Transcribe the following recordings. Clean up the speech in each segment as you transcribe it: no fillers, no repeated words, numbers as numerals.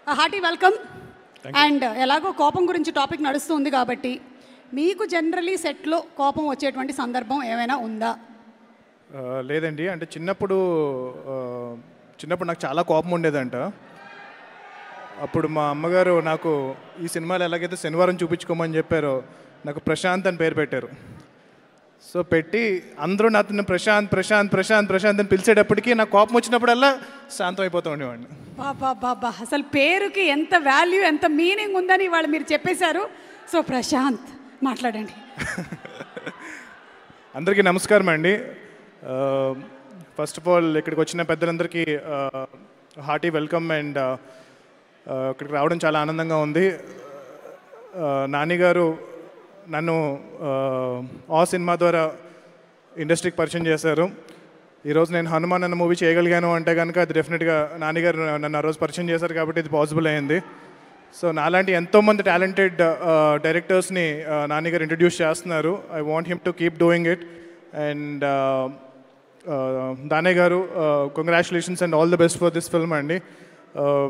Hearty welcome. And ఎలాగో కోపం గురించి టాపిక్ నడుస్తుంది కాబట్టి మీకు జనరలీ సెట్లో కోపం వచ్చేటువంటి సందర్భం ఏమైనా ఉందా? లేదండి, అంటే చిన్నప్పుడు నాకు చాలా కోపం ఉండేదంట. అప్పుడు మా అమ్మగారు నాకు ఈ సినిమాలో ఎలాగైతే శనివారం చూపించుకోమని చెప్పారో నాకు ప్రశాంత్ అని పేరు పెట్టారు. సో పెట్టి అందరూ నాతో ప్రశాంత్ ప్రశాంత్ ప్రశాంత్ ప్రశాంత్ అని పిలిచేటప్పటికి నాకు కోపం వచ్చినప్పుడల్లా శాంతం అయిపోతూ ఉండేవాడిని. బాబా అసలు పేరుకి ఎంత వాల్యూ, ఎంత మీనింగ్ ఉందని వాళ్ళు మీరు చెప్పేశారు. సో ప్రశాంత్ మాట్లాడండి. అందరికీ నమస్కారం అండి. ఫస్ట్ ఆఫ్ ఆల్ ఇక్కడికి వచ్చిన పెద్దలందరికీ హార్టీ వెల్కమ్. అండ్ ఇక్కడికి రావడం చాలా ఆనందంగా ఉంది. నాని గారు నన్ను ఆ సినిమా ద్వారా ఇండస్ట్రీకి పరిచయం చేశారు. ఈరోజు నేను హనుమాన్ అన్న మూవీ చేయగలిగాను అంటే కనుక అది డెఫినెట్గా నాని గారు నన్ను ఆ రోజు పరిచయం చేశారు కాబట్టి ఇది పాసిబుల్ అయింది. సో నాలాంటి ఎంతోమంది టాలెంటెడ్ డైరెక్టర్స్ని నాని గారు ఇంట్రడ్యూస్ చేస్తున్నారు. I want him to keep doing it. And దానే గారు congratulations and all the best for this film అండి.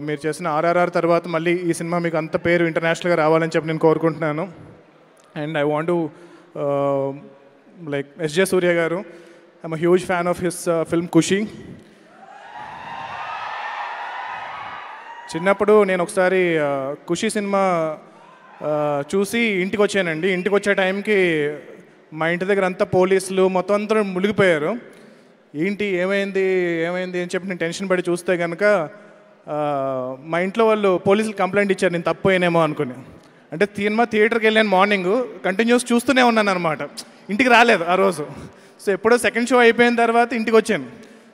మీరు చేసిన RRR తర్వాత మళ్ళీ ఈ సినిమా మీకు అంత పేరు ఇంటర్నేషనల్గా రావాలని చెప్పి నేను కోరుకుంటున్నాను. And I want to like S.J. Surya garu, I'm a huge fan of his film Kushi. చిన్నప్పుడు నేను ఒకసారి ఖుషి సినిమా చూసి ఇంటికి వచ్చానండి. ఇంటికి వచ్చే టైంకి మా ఇంటి దగ్గర అంతా పోలీసులు మొత్తం అంతా మునిగిపోయారు. ఏంటి ఏమైంది అని చెప్పి నేను టెన్షన్ పడి చూస్తే కనుక మా ఇంట్లో వాళ్ళు పోలీసులు కంప్లైంట్ ఇచ్చారు నేను తప్పిపోయానేమో అనుకుని. అంటే సినిమా థియేటర్కి వెళ్ళాను, మార్నింగ్ కంటిన్యూస్ చూస్తూనే ఉన్నాను అనమాట. ఇంటికి రాలేదు ఆ రోజు. సో ఎప్పుడో సెకండ్ షో అయిపోయిన తర్వాత ఇంటికి వచ్చాను.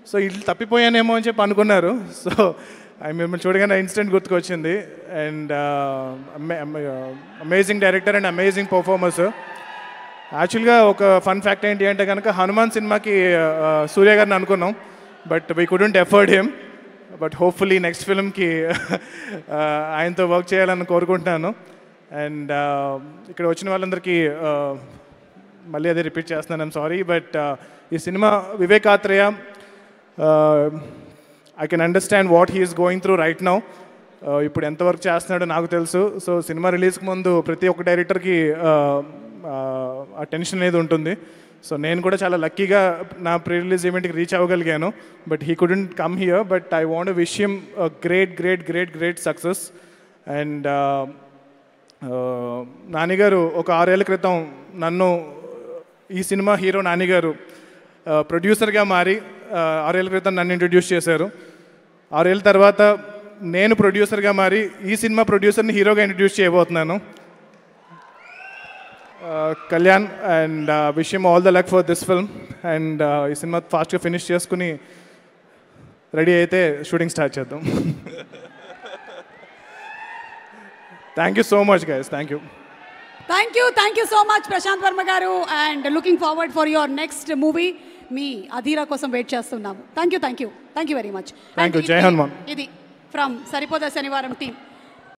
సో ఇల్లు తప్పిపోయానేమో అని చెప్పి అనుకున్నారు. సో మిమ్మల్ని చూడగానే ఇన్సిడెంట్ గుర్తుకొచ్చింది. And amazing director and amazing performers. యాక్చువల్గా ఒక ఫన్ ఫ్యాక్ట్ ఏంటి అంటే కనుక హనుమాన్ సినిమాకి సూర్య గారిని అనుకున్నాం, but we couldn't afford him. But hopefully next ఫిల్మ్కి ఆయనతో వర్క్ చేయాలని కోరుకుంటున్నాను. అండ్ ఇక్కడ వచ్చిన వాళ్ళందరికీ మళ్ళీ అదే రిపీట్ చేస్తున్నాను, ఐమ్ సారీ. బట్ ఈ cinema Vivek Atreya, I can understand what he is going through right now. ఇప్పుడు ఎంత వర్క్ చేస్తున్నాడో నాకు తెలుసు. సో సినిమా రిలీజ్కి ముందు ప్రతి ఒక్క డైరెక్టర్కి ఆ టెన్షన్ అనేది ఉంటుంది. సో నేను కూడా చాలా లక్కీగా నా ప్రీ రిలీజ్ ఈవెంట్కి రీచ్ అవ్వగలిగాను. But he couldn't come here. But I want wish him great great great great success. And నానిగారు ఒక 6 ఏళ్ళ క్రితం నన్ను ఈ సినిమా హీరో నానిగారు ప్రొడ్యూసర్గా మారి 6 ఏళ్ళ క్రితం నన్ను ఇంట్రడ్యూస్ చేశారు. 6 ఏళ్ళ తర్వాత నేను ప్రొడ్యూసర్గా మారి ఈ సినిమా ప్రొడ్యూసర్ని హీరోగా ఇంట్రడ్యూస్ చేయబోతున్నాను, Kalyan. And wish him all the luck for this film. And ఈ సినిమా ఫాస్ట్గా ఫినిష్ చేసుకుని రెడీ అయితే షూటింగ్ స్టార్ట్ చేద్దాం. Thank you so much guys. Thank you so much Prashanth Varma garu. And looking forward for your next movie. మీ అధీరా కోసం wait చేస్తున్నాము. Thank you very much. Jai Hanuman. ఇది ఫ్రమ్ సరిపోదా శనివారం టీమ్.